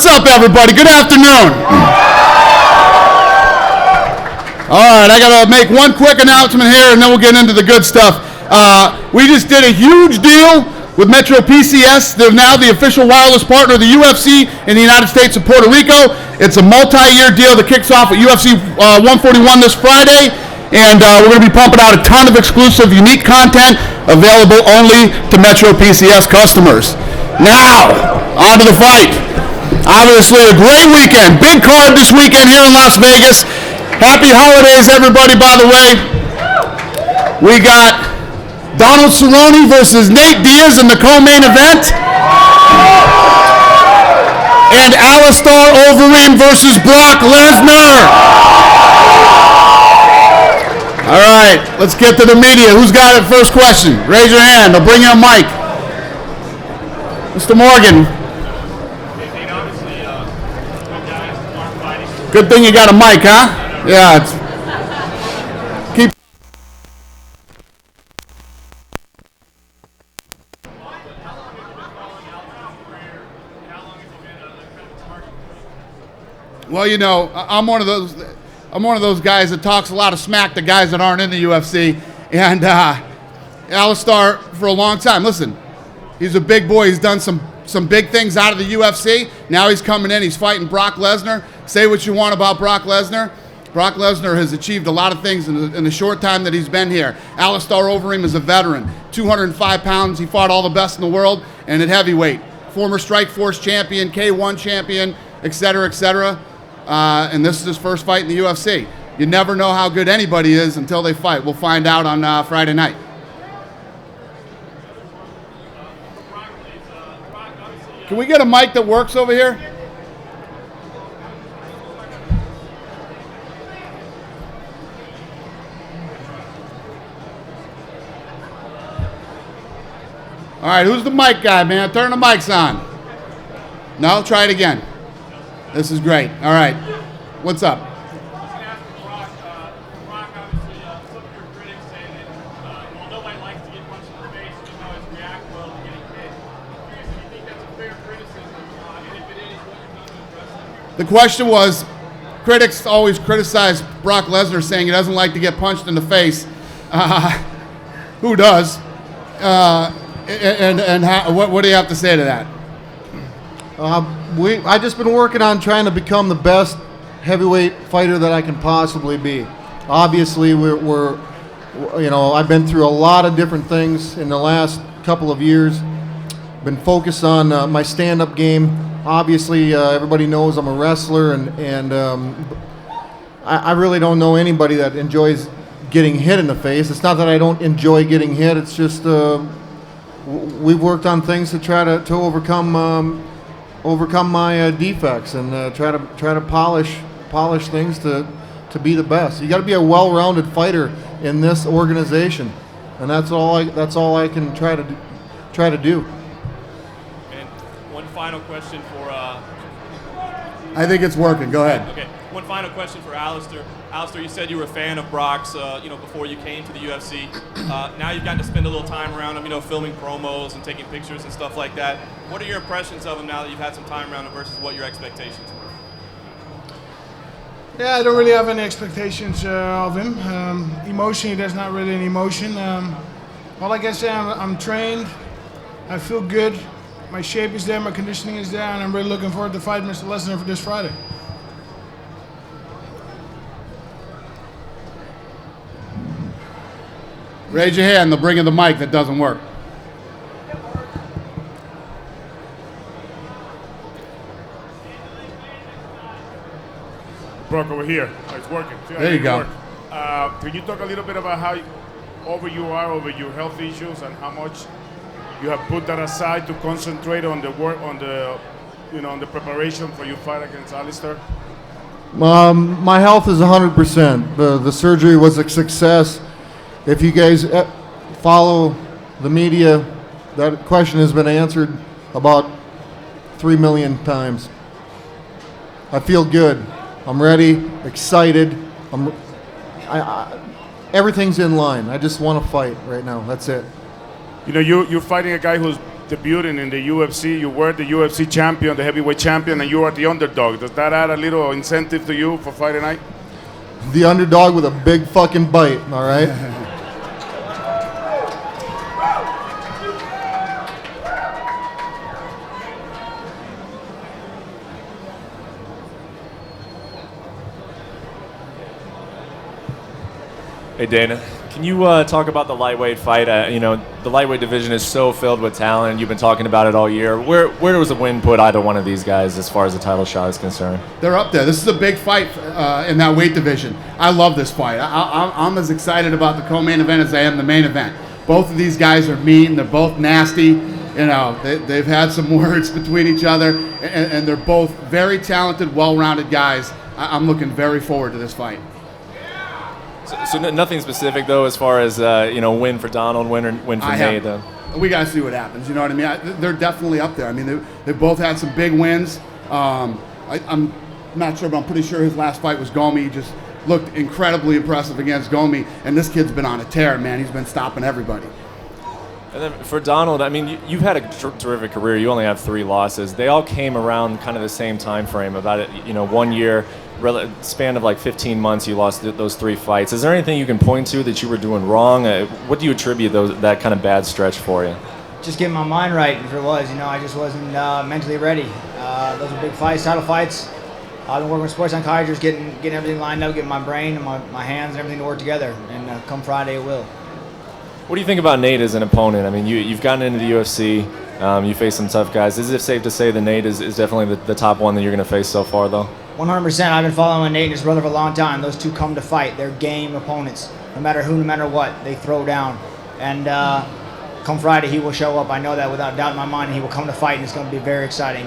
What's up, everybody? Good afternoon. All right, I got to make one quick announcement here, and then we'll get into the good stuff. We just did a huge deal with Metro PCS. They're now the official wireless partner of the UFC in the United States of Puerto Rico. It's a multi-year deal that kicks off at UFC 141 this Friday, and we're going to be pumping out a ton of exclusive, unique content available only to Metro PCS customers. Now, on to the fight. Obviously, a great weekend. Big card this weekend here in Las Vegas. Happy holidays, everybody, by the way. We got Donald Cerrone versus Nate Diaz in the co-main event. And Alistair Overeem versus Brock Lesnar. All right, let's get to the media. Who's got it? First question. Raise your hand. I'll bring you a mic. Mr. Morgan. Good thing you got a mic, huh? Yeah. Keep. Well, you know, I'm one of those guys that talks a lot of smack to guys that aren't in the UFC, and Alistair for a long time. Listen, he's a big boy. He's done some big things out of the UFC. Now he's coming in. He's fighting Brock Lesnar. Say what you want about Brock Lesnar. Brock Lesnar has achieved a lot of things in the short time that he's been here. Alistair Overeem is a veteran, 205 pounds. He fought all the best in the world, and at heavyweight. Former Strikeforce champion, K1 champion, et cetera, et cetera. And this is his first fight in the UFC. You never know how good anybody is until they fight. We'll find out on Friday night. Can we get a mic that works over here? All right, who's the mic guy, man? Turn the mics on. No, try it again. This is great. All right. What's up? The question was, critics always criticize Brock Lesnar saying he doesn't like to get punched in the face. Who does? And how, what do you have to say to that? I just been working on trying to become the best heavyweight fighter that I can possibly be. Obviously, we're you know, I've been through a lot of different things in the last couple of years. Been focused on my stand-up game. Obviously, everybody knows I'm a wrestler, and I really don't know anybody that enjoys getting hit in the face. It's not that I don't enjoy getting hit. It's just we've worked on things to try to overcome my defects and try to polish things to be the best. You got to be a well-rounded fighter in this organization, and that's all I can try to do. And one final question for. I think it's working. Go ahead. Okay. One final question for Alistair. Alistair, you said you were a fan of Brock's, before you came to the UFC. Now you've gotten to spend a little time around him, filming promos and taking pictures and stuff like that. What are your impressions of him now that you've had some time around him versus what your expectations were? Yeah, I don't really have any expectations of him. Emotionally, there's not really any emotion. All I can say, I'm trained. I feel good. My shape is there, my conditioning is there, and I'm really looking forward to fight Mr. Lesnar for this Friday. Raise your hand. They'll bring in the mic that doesn't work. Brock, over here. Oh, it's working. See, there you go. Can you talk a little bit about how over you are over your health issues and how much you have put that aside to concentrate on the work, on the preparation for your fight against Alistair? My health is 100%. The surgery was a success. If you guys follow the media, that question has been answered about 3 million times. I feel good. I'm ready, excited. Everything's in line. I just want to fight right now. That's it. You're fighting a guy who's debuting in the UFC. You were the UFC champion, the heavyweight champion, and you are the underdog. Does that add a little incentive to you for Friday night? The underdog with a big fucking bite, all right? Hey Dana, can you talk about the lightweight fight? The lightweight division is so filled with talent. You've been talking about it all year. Where was the win put either one of these guys as far as the title shot is concerned? They're up there. This is a big fight in that weight division. I love this fight. I'm as excited about the co-main event as I am the main event. Both of these guys are mean. They're both nasty. You know, they've had some words between each other, and they're both very talented, well-rounded guys. I'm looking very forward to this fight. So nothing specific though, as far as win for Donald, win for Nate. We got to see what happens. You know what I mean? They're definitely up there. I mean, they both had some big wins. I'm not sure, but I'm pretty sure his last fight was Gomi. He just looked incredibly impressive against Gomi, and this kid's been on a tear, man. He's been stopping everybody. And then for Donald, I mean, you've had a terrific career. You only have 3 losses. They all came around kind of the same time frame, about 1 year. Span of like 15 months, you lost those 3 fights. Is there anything you can point to that you were doing wrong? What do you attribute that kind of bad stretch for you? Just getting my mind right, if it was. I just wasn't mentally ready. Those are big fights, title fights. I've been working with sports psychiatrists, getting everything lined up, getting my brain and my hands and everything to work together. And come Friday, it will. What do you think about Nate as an opponent? I mean, you've gotten into the UFC. You face some tough guys. Is it safe to say that Nate is definitely the top one that you're going to face so far, though? 100%. I've been following Nate and his brother for a long time. Those two come to fight. They're game opponents. No matter who, no matter what, they throw down. And come Friday, he will show up. I know that without a doubt in my mind. And he will come to fight, and it's going to be a very exciting,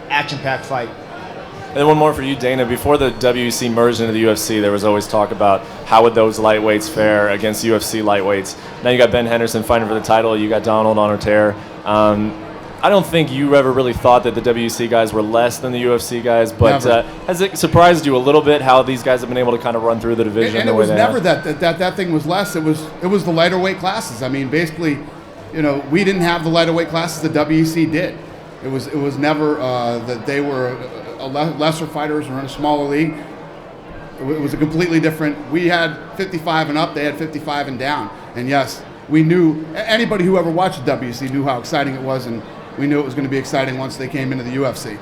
action-packed fight. And then one more for you, Dana. Before the WEC merged into the UFC, there was always talk about how would those lightweights fare against UFC lightweights. Now you got Ben Henderson fighting for the title. You got Donald on a tear. I don't think you ever really thought that the WEC guys were less than the UFC guys, but has it surprised you a little bit how these guys have been able to kind of run through the division the way they have? And it was never that thing was less. It was the lighter weight classes. I mean, basically, we didn't have the lighter weight classes. The WEC did. It was never that they were lesser fighters or in a smaller league. It was a completely different. We had 55 and up. They had 55 and down. And yes, we knew, anybody who ever watched the WEC knew how exciting it was, and we knew it was going to be exciting once they came into the UFC.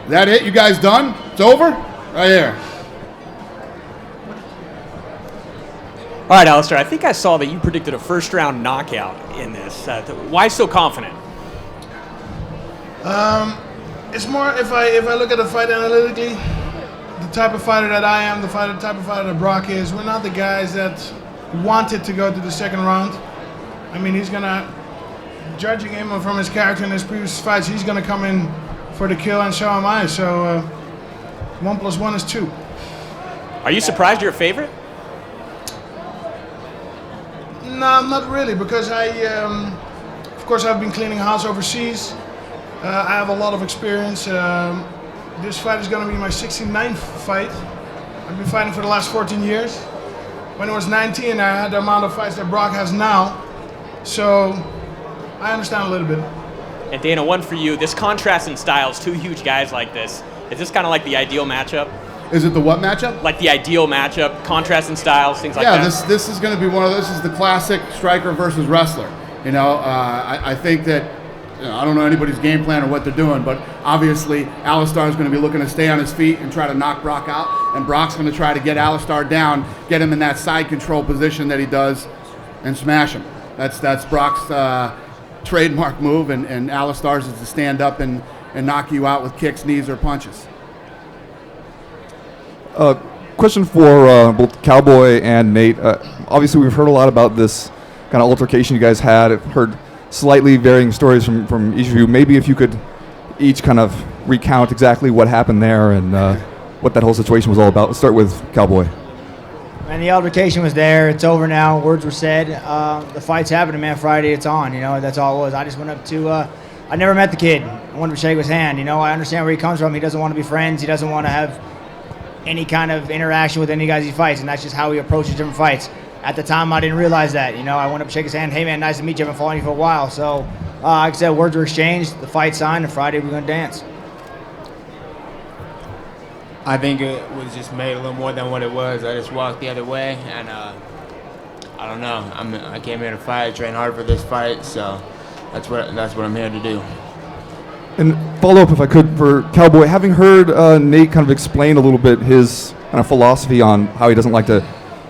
Is that it? You guys done? It's over? Right here. All right, Alistair, I think I saw that you predicted a first-round knockout in this. Why so confident? It's more if I look at the fight analytically, the type of fighter that I am, type of fighter that Brock is, we're not the guys that wanted to go to the second round. I mean, he's gonna, judging him from his character in his previous fights, he's gonna come in for the kill, and so am I. So 1 + 1 is 2. Are you surprised you're a favorite? No, not really, because of course, I've been cleaning house overseas. I have a lot of experience. This fight is going to be my 69th fight. I've been fighting for the last 14 years. When I was 19, I had the amount of fights that Brock has now. So I understand a little bit. And Dana, one for you. This contrast in styles, 2 huge guys like this. Is this kind of like the ideal matchup? Is it the what matchup? Like the ideal matchup, contrast in styles, things like that? Yeah, this is going to be one of those. This is the classic striker versus wrestler. I think that, I don't know anybody's game plan or what they're doing, but obviously Alistar is going to be looking to stay on his feet and try to knock Brock out, and Brock's going to try to get Alistar down, get him in that side control position that he does, and smash him. That's Brock's trademark move, and Alistar's is to stand up and knock you out with kicks, knees, or punches. Question for both Cowboy and Nate. Obviously, we've heard a lot about this kind of altercation you guys had. I've heard slightly varying stories from each of you. Maybe if you could each kind of recount exactly what happened there and what that whole situation was all about. Let's start with Cowboy. And the altercation was there. It's over now. Words were said. The fight's happening, man. Friday, it's on. That's all it was. I just went up to. I never met the kid. I wanted to shake his hand. I understand where he comes from. He doesn't want to be friends. He doesn't want to have any kind of interaction with any guys he fights, and that's just how he approaches different fights. At the time, I didn't realize that. You know, I went up, shake his hand. Hey, man, nice to meet you. I've been following you for a while. So, like I said, words were exchanged. The fight signed, and Friday we're gonna dance. I think it was just made a little more than what it was. I just walked the other way, and I don't know. I came here to fight, train hard for this fight, so that's what I'm here to do. And follow up, if I could, for Cowboy, having heard Nate kind of explain a little bit his kind of philosophy on how he doesn't like to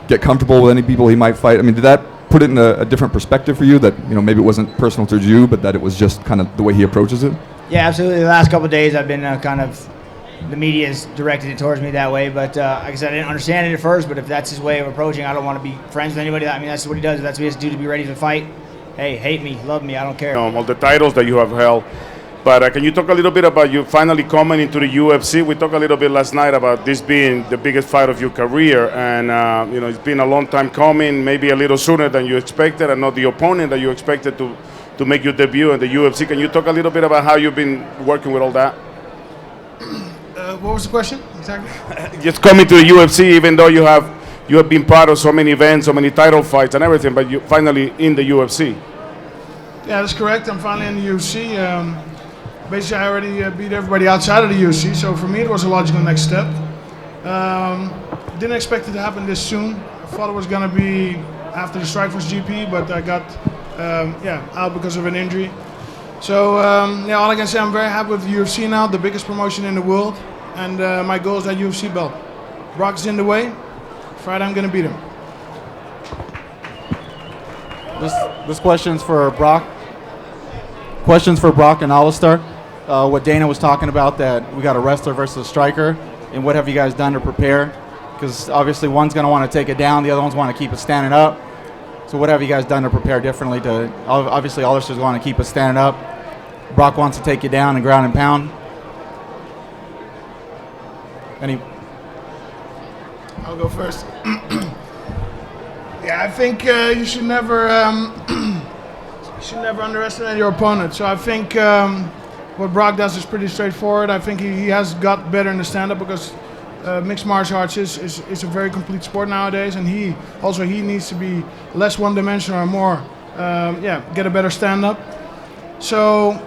get comfortable with any people he might fight. I mean, did that put it in a different perspective for you? That, you know, maybe it wasn't personal towards you, but that it was just kind of the way he approaches it? Yeah, absolutely. The last couple of days, I've been kind of, the media's directed it towards me that way. But like I said, I didn't understand it at first. But if that's his way of approaching, I don't want to be friends with anybody. I mean, that's what he does. If that's what he has to do to be ready to fight. Hey, hate me, love me, I don't care. All the titles that you have held. But can you talk a little bit about you finally coming into the UFC? We talked a little bit last night about this being the biggest fight of your career, and you know, it's been a long time coming, maybe a little sooner than you expected, and not the opponent that you expected to make your debut in the UFC. Can you talk a little bit about how you've been working with all that? What was the question exactly? Just coming to the UFC, even though you have been part of so many events, so many title fights and everything, but you finally in the UFC. Yeah, that's correct. I'm finally in the UFC. Basically, I already beat everybody outside of the UFC, so for me it was a logical next step. Didn't expect it to happen this soon. I thought it was going to be after the Strikeforce GP, but I got out because of an injury. So all I can say, I'm very happy with the UFC now, the biggest promotion in the world, and my goal is that UFC belt. Brock's in the way. Friday I'm going to beat him. This question's for Brock. Questions for Brock and Alistair. What Dana was talking about, that we got a wrestler versus a striker, and what have you guys done to prepare? Because obviously one's going to want to take it down, the other one's want to keep it standing up. So what have you guys done to prepare differently? To obviously Alistair's want to keep it standing up. Brock wants to take you down and ground and pound. I'll go first. Yeah, I think you should never underestimate your opponent. So I think what Brock does is pretty straightforward. I think he has got better in the stand-up because mixed martial arts is a very complete sport nowadays, and he needs to be less one-dimensional and more, get a better stand-up. So,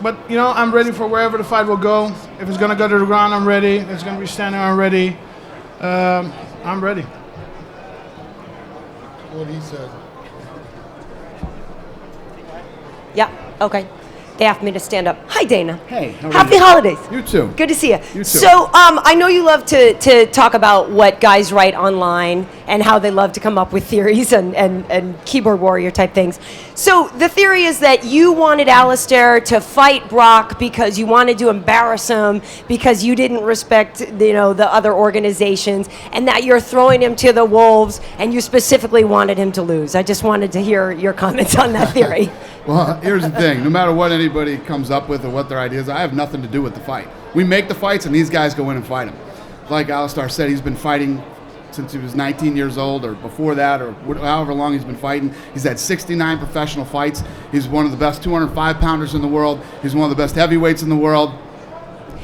but you know, I'm ready for wherever the fight will go. If it's gonna go to the ground, I'm ready. If it's gonna be standing, I'm ready. I'm ready. What he said. Yeah, okay. They asked me to stand up. Hi, Dana. Hey, how are Happy you? holidays. You too. Good to see you. You too. So, I know you love to talk about what guys write online and how they love to come up with theories and keyboard warrior type things. So, the theory is that you wanted Alistair to fight Brock because you wanted to embarrass him because you didn't respect, you know, the other organizations, and that you're throwing him to the wolves and you specifically wanted him to lose. I just wanted to hear your comments on that theory. Well, here's the thing. No matter what anybody comes up with or what their ideas are, I have nothing to do with the fight. We make the fights, and these guys go in and fight them. Like Alistair said, he's been fighting since he was 19 years old or before that or however long he's been fighting. He's had 69 professional fights. He's one of the best 205-pounders in the world. He's one of the best heavyweights in the world.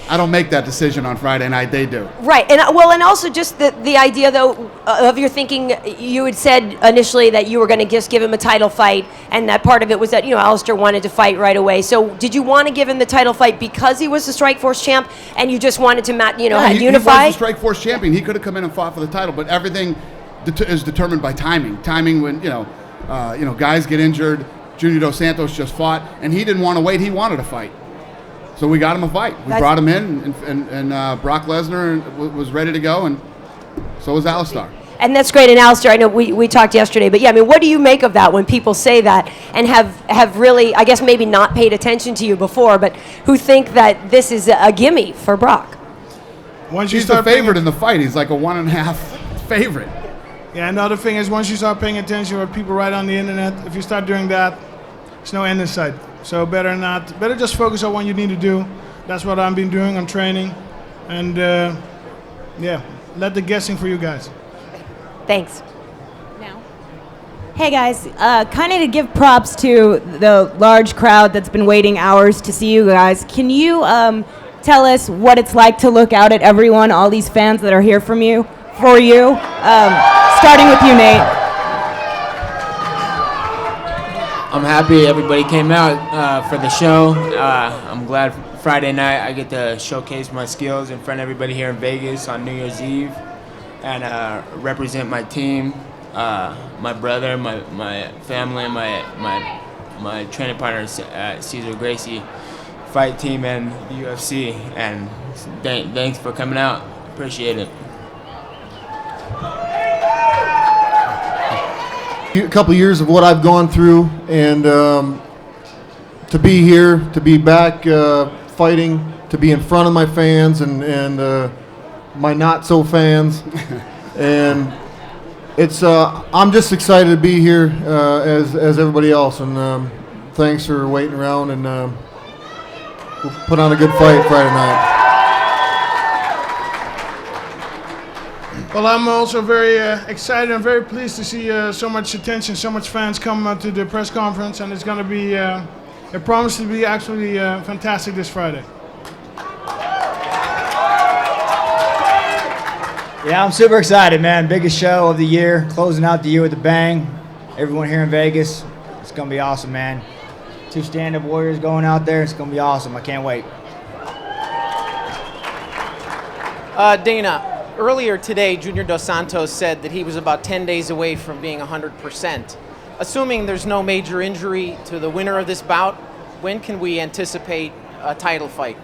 I don't make that decision on Friday night. They do. Right, and also just the idea though of your thinking. You had said initially that you were going to just give him a title fight, and that part of it was that, you know, Alistair wanted to fight right away. So did you want to give him the title fight because he was the Strikeforce champ, and you just wanted to unify? He was the Strikeforce champion. He could have come in and fought for the title, but everything is determined by timing. Timing when guys get injured. Junior Dos Santos just fought, and he didn't want to wait. He wanted to fight. So we got him a fight. We brought him in, and Brock Lesnar was ready to go, and so was Alistair. And that's great. And Alistair, I know we talked yesterday, but yeah, I mean, what do you make of that when people say that and have really, I guess maybe not paid attention to you before, but who think that this is a gimme for Brock? He's the favorite in the fight. He's like a 1.5 favorite. Yeah, another thing is once you start paying attention to what people write on the internet, if you start doing that, there's no end in sight. So better just focus on what you need to do. That's what I've been doing. I'm training, and let the guessing for you guys. Thanks. Now, hey guys, kind of to give props to the large crowd that's been waiting hours to see you guys. Can you tell us what it's like to look out at everyone, all these fans that are here for you. Starting with you, Nate. I'm happy everybody came out for the show. I'm glad Friday night I get to showcase my skills in front of everybody here in Vegas on New Year's Eve and represent my team, my brother, my family, and my training partners at Cesar Gracie fight team and the UFC. And thanks for coming out. Appreciate it. A couple years of what I've gone through, and to be here, to be back fighting, to be in front of my fans and my not so fans, and it's I'm just excited to be here as everybody else, and thanks for waiting around, and we'll put on a good fight Friday night. Well, I'm also very excited and very pleased to see so much attention, so much fans come to the press conference, and it's going to be, it promises to be actually fantastic this Friday. Yeah, I'm super excited, man. Biggest show of the year, closing out the year with a bang. Everyone here in Vegas, it's going to be awesome, man. 2 stand-up warriors going out there, it's going to be awesome. I can't wait. Dana, earlier today, Junior Dos Santos said that he was about 10 days away from being 100%. Assuming there's no major injury to the winner of this bout, when can we anticipate a title fight?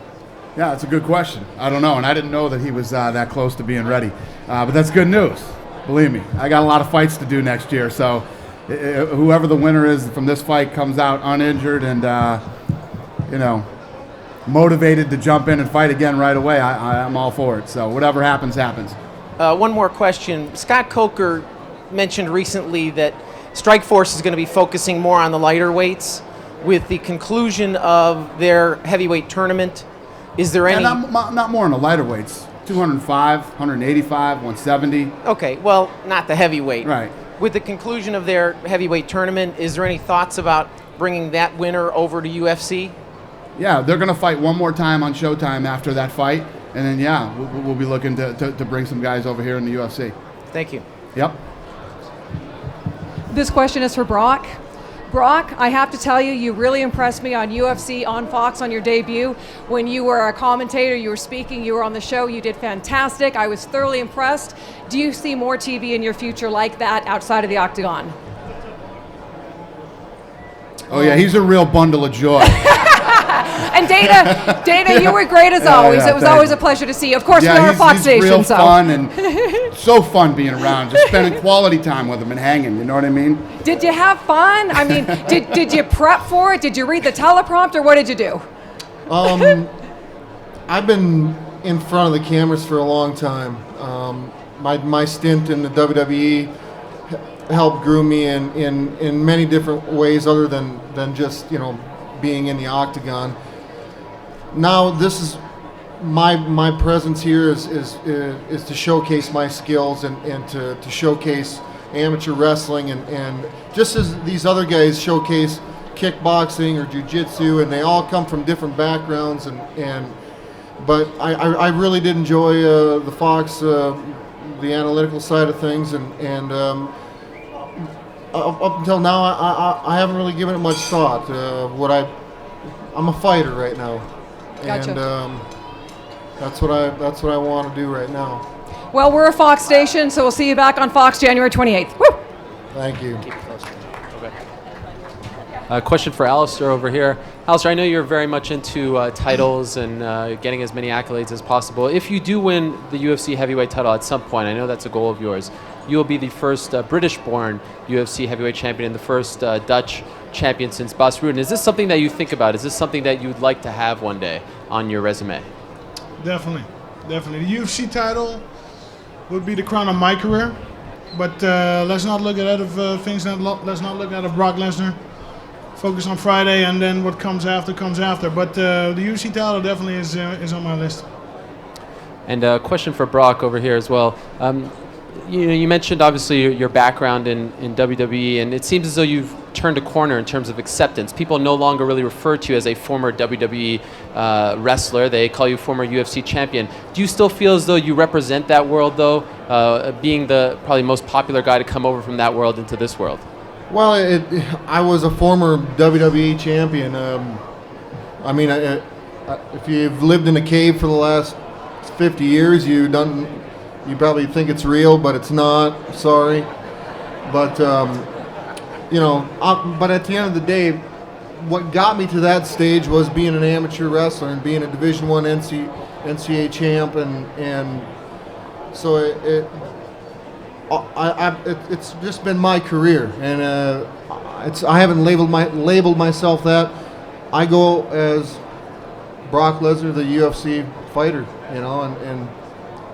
Yeah, that's a good question. I don't know, and I didn't know that he was that close to being ready. But that's good news. Believe me, I got a lot of fights to do next year, so whoever the winner is from this fight comes out uninjured and, motivated to jump in and fight again right away, I'm all for it. So whatever happens, happens. One more question. Scott Coker mentioned recently that Strikeforce is going to be focusing more on the lighter weights with the conclusion of their heavyweight tournament. Is there any... Not more on the lighter weights. 205, 185, 170. Okay, well, not the heavyweight. Right. With the conclusion of their heavyweight tournament, is there any thoughts about bringing that winner over to UFC? Yeah, they're going to fight one more time on Showtime after that fight, and then, yeah, we'll be looking to bring some guys over here in the UFC. Thank you. Yep. This question is for Brock. Brock, I have to tell you, you really impressed me on UFC on Fox on your debut. When you were a commentator, you were speaking, you were on the show, you did fantastic. I was thoroughly impressed. Do you see more TV in your future like that outside of the octagon? Oh, yeah, he's a real bundle of joy. And Dana, you were great as always. It was always a pleasure to see you. Of course, yeah, we are a Fox station, real so. Fun and so fun being around, just spending quality time with him and hanging. You know what I mean? Did you have fun? I mean, did you prep for it? Did you read the teleprompter? What did you do? I've been in front of the cameras for a long time. My stint in the WWE helped groom me in many different ways other than just being in the octagon. Now this is my presence here is to showcase my skills and to showcase amateur wrestling and just as these other guys showcase kickboxing or jiu-jitsu, and they all come from different backgrounds but I really did enjoy the Fox the analytical side of things and up until now I haven't really given it much thought. I'm a fighter right now. Gotcha. And that's what I want to do right now. Well, we're a Fox station, so we'll see you back on Fox January 28th. Woo! Thank you. Question for Alistair over here. Alistair, I know you're very much into titles and getting as many accolades as possible. If you do win the UFC heavyweight title at some point, I know that's a goal of yours, you will be the first British-born UFC heavyweight champion and the first Dutch champion since Bas Rutten. Is this something that you think about? Is this something that you'd like to have one day on your resume? Definitely. The UFC title would be the crown of my career, but let's not look ahead of things. Let's not look ahead of Brock Lesnar. Focus on Friday, and then what comes after comes after. But the UFC title definitely is on my list. And a question for Brock over here as well. you mentioned obviously your background in WWE, and it seems as though you've turned a corner in terms of acceptance. People no longer really refer to you as a former WWE wrestler. They call you former UFC champion. Do you still feel as though you represent that world, though, being the probably most popular guy to come over from that world into this world? Well, I was a former WWE champion. I mean, if you've lived in a cave for the last 50 years, you probably think it's real, but it's not. Sorry, but but at the end of the day, what got me to that stage was being an amateur wrestler and being a Division I NCAA champ, and so it's just been my career, and I haven't labeled myself that. I go as Brock Lesnar, the UFC fighter, and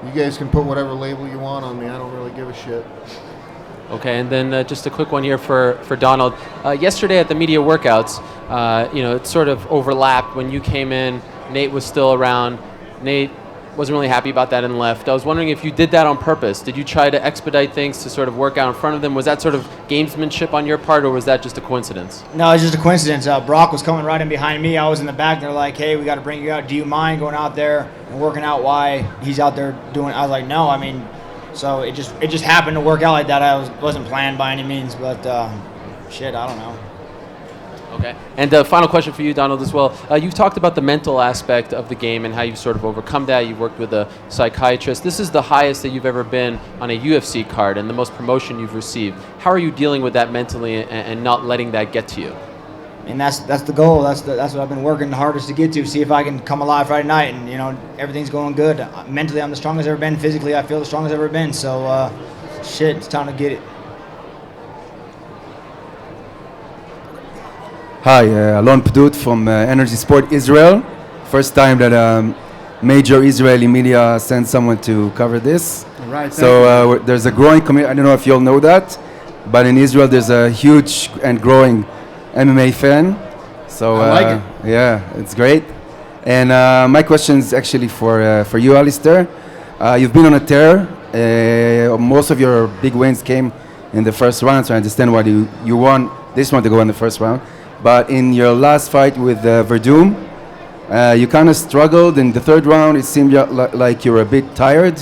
you guys can put whatever label you want on me. I don't really give a shit. Okay, and then just a quick one here for Donald. Yesterday at the media workouts, it sort of overlapped. When you came in, Nate was still around. Nate wasn't really happy about that and left. I was wondering if you did that on purpose. Did you try to expedite things to sort of work out in front of them? Was that sort of gamesmanship on your part, or was that just a coincidence? No, it's just a coincidence. Brock was coming right in behind me. I was in the back. They're like, "Hey, we got to bring you out. Do you mind going out there and working out why he's out there doing?" I was like, "No, I mean." So it just happened to work out like that. Wasn't planned by any means, but shit, I don't know. Okay. And final question for you, Donald, as well. You've talked about the mental aspect of the game and how you've sort of overcome that. You've worked with a psychiatrist. This is the highest that you've ever been on a UFC card and the most promotion you've received. How are you dealing with that mentally and not letting that get to you? And that's the goal. That's what I've been working the hardest to get to. See if I can come alive Friday night, and everything's going good. Mentally, I'm the strongest I've ever been. Physically, I feel the strongest I've ever been. So, it's time to get it. Hi, Alon Pdut from Energy Sport Israel. First time that major Israeli media sends someone to cover this. All right. So there's a growing community. I don't know if you all know that, but in Israel there's a huge and growing MMA fan. So I like it. Yeah, it's great. And my question is actually for you, Alistair. You've been on a tear. Most of your big wins came in the first round, so I understand why you won this one to go in the first round. But in your last fight with Verdum, you kind of struggled in the third round. It seemed like you were a bit tired,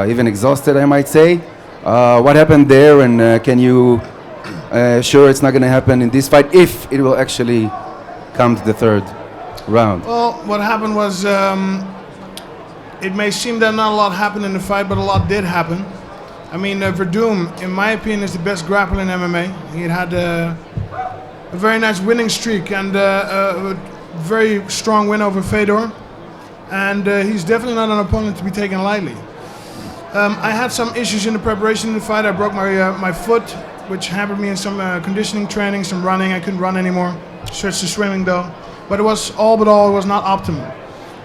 even exhausted, I might say. What happened there, and can you sure it's not going to happen in this fight if it will actually come to the third round? Well, what happened was it may seem that not a lot happened in the fight, but a lot did happen. I mean, Verdum, in my opinion, is the best grappler in MMA. He had a very nice winning streak and a very strong win over Fedor. And he's definitely not an opponent to be taken lightly. I had some issues in the preparation of the fight. I broke my foot, which hampered me in some conditioning training, some running. I couldn't run anymore. Switched to swimming though. But it was, all but all, it was not optimal.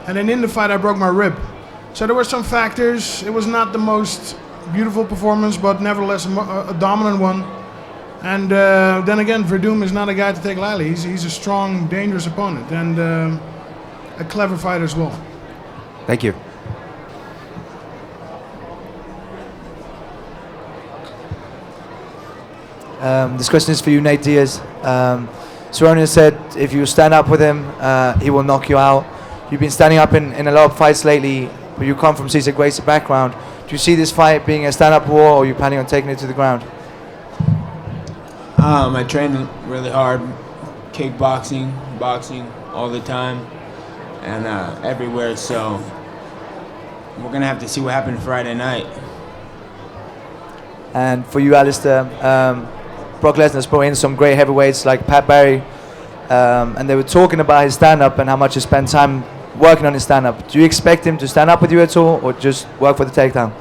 And then in the fight, I broke my rib. So there were some factors. It was not the most beautiful performance, but nevertheless a dominant one. And then again, Verdum is not a guy to take lightly. He's a strong, dangerous opponent and a clever fighter as well. Thank you. This question is for you, Nate Diaz. Cerrone said if you stand up with him, he will knock you out. You've been standing up in a lot of fights lately, but you come from Cesar Grace's background. Do you see this fight being a stand-up war, or are you planning on taking it to the ground? I train really hard, kickboxing, boxing all the time, and everywhere. So we're gonna have to see what happens Friday night. And for you, Alistair, Brock Lesnar's brought in some great heavyweights like Pat Barry, and they were talking about his stand-up and how much he spent time working on his stand-up. Do you expect him to stand up with you at all, or just work for the takedown?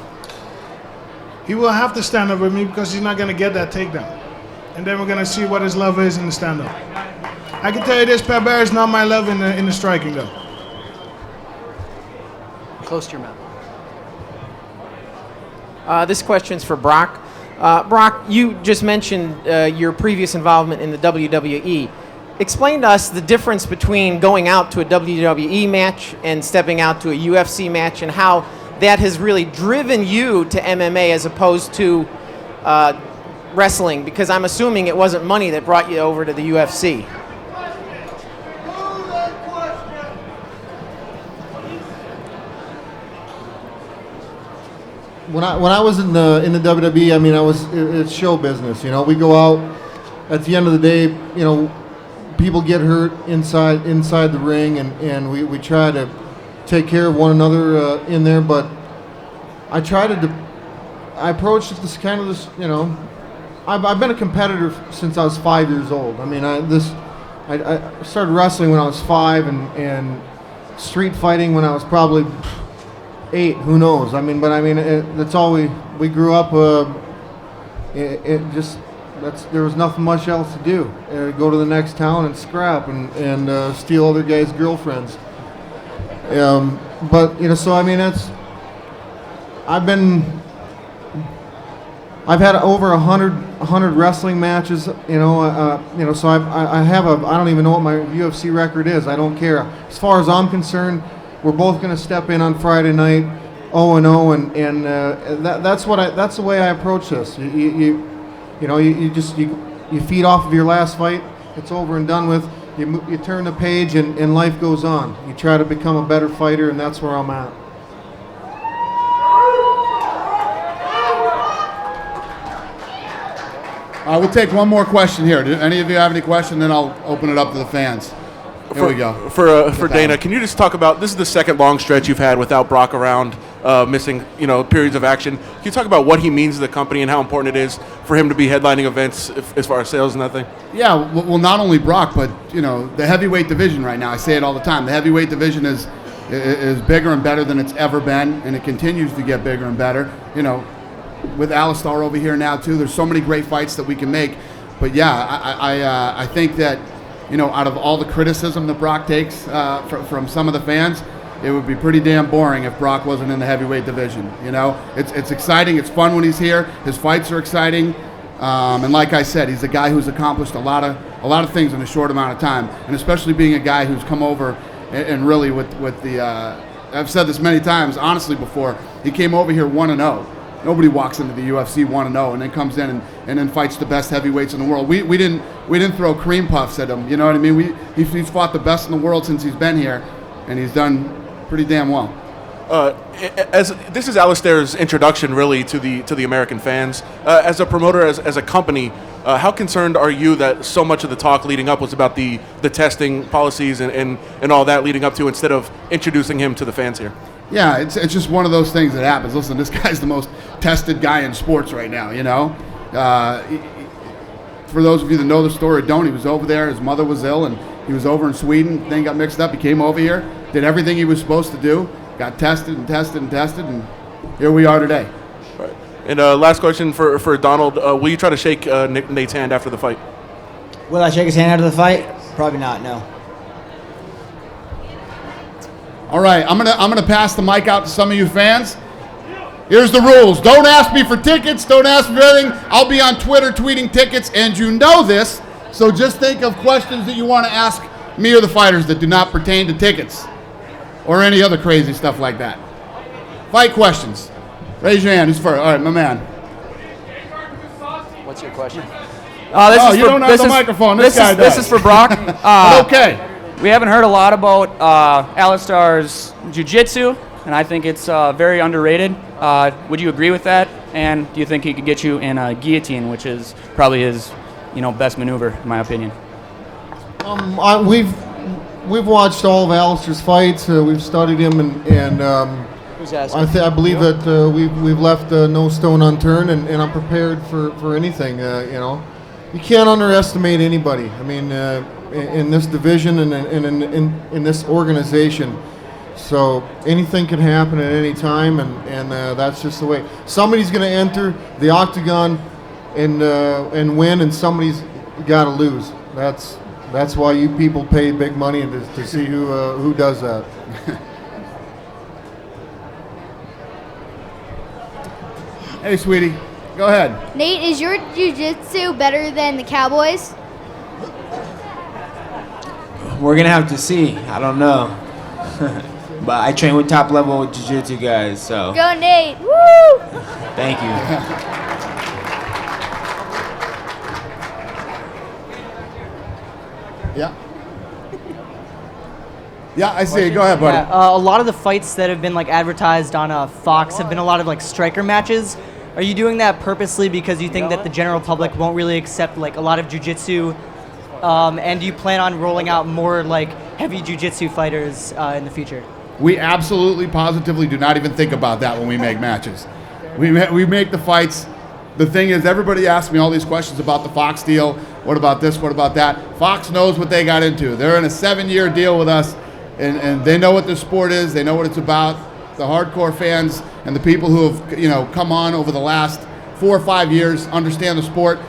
He will have to stand up with me because he's not going to get that takedown. And then we're going to see what his level is in the stand-up. I can tell you this, Pat Barry is not my level in the striking though. Close to your mouth. This question's for Brock. Brock, you just mentioned your previous involvement in the WWE. Explain to us the difference between going out to a WWE match and stepping out to a UFC match, and how that has really driven you to MMA as opposed to wrestling? Because I'm assuming it wasn't money that brought you over to the UFC. When I was in the WWE, I mean, it's show business. You know, we go out. At the end of the day, you know, people get hurt inside the ring, and we try to take care of one another in there. But I approached it this kind of this. You know, I've been a competitor since I was 5 years old. I mean, I started wrestling when I was 5, and street fighting when I was probably 8. Who knows? I mean, that's all we grew up. There was nothing much else to do. Go to the next town and scrap and steal other guys' girlfriends. But you know, so I mean, I've had over 100 wrestling matches. You know, so I don't even know what my UFC record is. I don't care. As far as I'm concerned, we're both going to step in on Friday night, 0-0, and that's the way I approach this. You feed off of your last fight. It's over and done with. You turn the page, and life goes on. You try to become a better fighter, and that's where I'm at. We'll take one more question here. Do any of you have any question? Then I'll open it up to the fans. Here we go. For Dana, can you just talk about, this is the second long stretch you've had without Brock around, missing periods of action. Can you talk about what he means to the company and how important it is for him to be headlining events as far as sales and that thing? Yeah, well, not only Brock, but the heavyweight division right now. I say it all the time. The heavyweight division is bigger and better than it's ever been, and it continues to get bigger and better. With Alistar over here now too, there's so many great fights that we can make. But yeah, I think that out of all the criticism that Brock takes from some of the fans, it would be pretty damn boring if Brock wasn't in the heavyweight division. It's exciting, it's fun when he's here. His fights are exciting, and like I said, he's a guy who's accomplished a lot of things in a short amount of time, and especially being a guy who's come over and really with the. I've said this many times, honestly, before he came over here 1-0. Nobody walks into the UFC 1-0 and then comes in and then fights the best heavyweights in the world. We didn't throw cream puffs at him. You know what I mean? He's fought the best in the world since he's been here, and he's done pretty damn well. As this is Alistair's introduction, really, to the American fans. As a promoter, as a company, how concerned are you that so much of the talk leading up was about the testing policies and all that leading up to, instead of introducing him to the fans here? Yeah, it's just one of those things that happens. Listen, this guy's the most tested guy in sports right now, For those of you that know the story, he was over there. His mother was ill, and he was over in Sweden. Thing got mixed up. He came over here, did everything he was supposed to do, got tested, and here we are today. Right. And last question for Donald. Will you try to shake Nate's hand after the fight? Will I shake his hand after the fight? Probably not, no. All right, I'm gonna pass the mic out to some of you fans. Here's the rules. Don't ask me for tickets. Don't ask for anything. I'll be on Twitter tweeting tickets, and you know this, so just think of questions that you want to ask me or the fighters that do not pertain to tickets or any other crazy stuff like that. Fight questions. Raise your hand. Who's first? All right, my man. What's your question? You don't have the microphone. This guy does. This is for Brock. Okay. We haven't heard a lot about Alistar's jiu-jitsu, and I think it's very underrated. Would you agree with that? And do you think he could get you in a guillotine, which is probably his, best maneuver, in my opinion? We've watched all of Alistar's fights. We've studied him, and I believe that we've left no stone unturned, and I'm prepared for anything. You can't underestimate anybody. I mean, in this division and in this organization. So anything can happen at any time, and that's just the way. Somebody's going to enter the octagon and win, and somebody's got to lose. That's why you people pay big money to see who does that. Hey, sweetie, go ahead. Nate, is your jiu-jitsu better than the Cowboys? We're going to have to see. I don't know. but I train with top level jiu-jitsu guys. So Go Nate! Woo! thank you. Yeah. Yeah, I see. Go ahead, buddy. Yeah, a lot of the fights that have been like advertised on Fox have been a lot of like striker matches. Are you doing that purposely because you think that the general public won't really accept like a lot of jiu-jitsu? And do you plan on rolling out more like heavy jiu-jitsu fighters in the future? We absolutely, positively do not even think about that when we make matches. We make the fights. The thing is, everybody asks me all these questions about the Fox deal. What about this? What about that? Fox knows what they got into. They're in a 7-year deal with us, and they know what the sport is. They know what it's about. The hardcore fans and the people who have come on over the last 4 or 5 years understand the sport,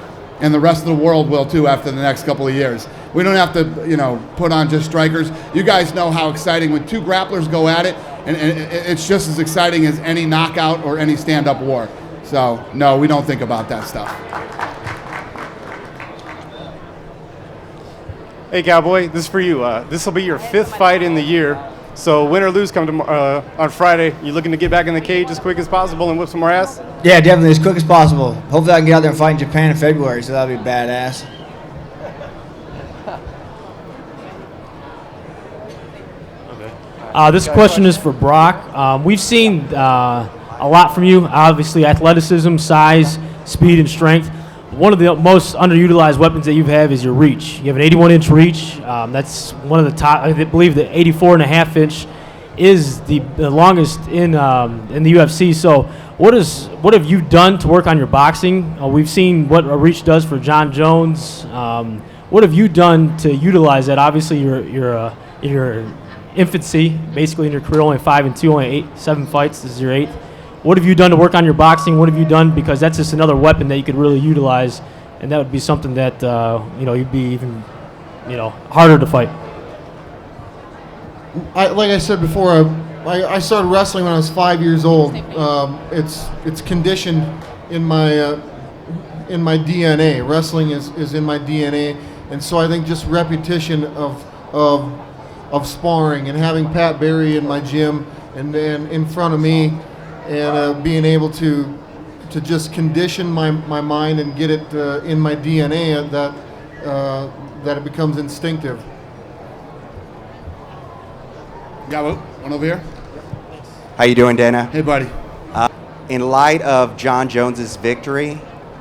and the rest of the world will too after the next couple of years. We don't have to put on just strikers. You guys know how exciting when 2 grapplers go at it, and it's just as exciting as any knockout or any stand-up war. So no, we don't think about that stuff. Hey Cowboy, this is for you. This will be your 5th fight in the year. So win or lose, come on Friday. You looking to get back in the cage as quick as possible and whip some more ass? Yeah, definitely as quick as possible. Hopefully I can get out there and fight in Japan in February, so that'll be badass. This question is for Brock. We've seen a lot from you. Obviously, athleticism, size, speed, and strength. One of the most underutilized weapons that you have is your reach. You have an 81-inch reach. That's one of the top. I believe the 84.5-inch is the longest in the UFC. So, what have you done to work on your boxing? We've seen what a reach does for John Jones. What have you done to utilize that? Obviously, your infancy, basically in your career, only 5-2, only 7 fights. This is your 8th. What have you done to work on your boxing? What have you done? Because that's just another weapon that you could really utilize, and that would be something that you'd be even harder to fight. Like I said before, I started wrestling when I was 5 years old. It's conditioned in my DNA. Wrestling is in my DNA, and so I think just repetition of sparring and having Pat Barry in my gym and in front of me. And being able to just condition my mind and get it in my DNA that it becomes instinctive. Got one over here. How you doing, Dana? Hey, buddy. In light of John Jones's victory,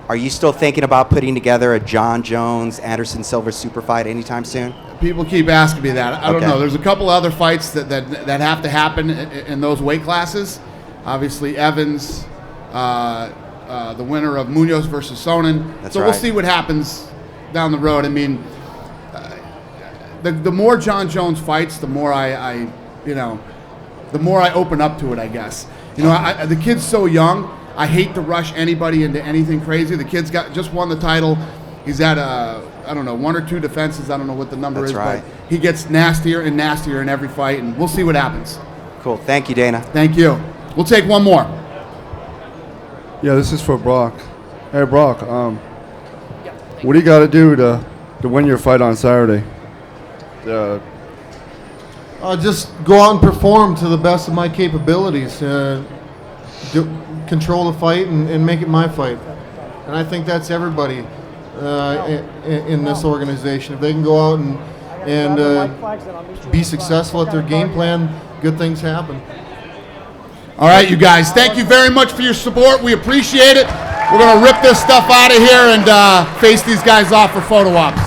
are you still thinking about putting together a John Jones Anderson Silva super fight anytime soon? People keep asking me that. I don't Okay. know. There's a couple other fights that have to happen in those weight classes. Obviously, Evans, the winner of Munoz versus Sonnen. That's so right. we'll see what happens down the road. I mean, the more John Jones fights, the more the more I open up to it, I guess. The kid's so young. I hate to rush anybody into anything crazy. The kid's just won the title. He's at I don't know, 1 or 2 defenses. I don't know what the number That's is, right. but he gets nastier and nastier in every fight, and we'll see what happens. Cool. Thank you, Dana. Thank you. We'll take one more. Yeah, this is for Brock. Hey, Brock, what do you got to do to win your fight on Saturday? Just go out and perform to the best of my capabilities. Control the fight and make it my fight. And I think that's everybody in this organization. If they can go out and be successful at their game plan, good things happen. All right, you guys, thank you very much for your support. We appreciate it. We're going to rip this stuff out of here and face these guys off for photo ops.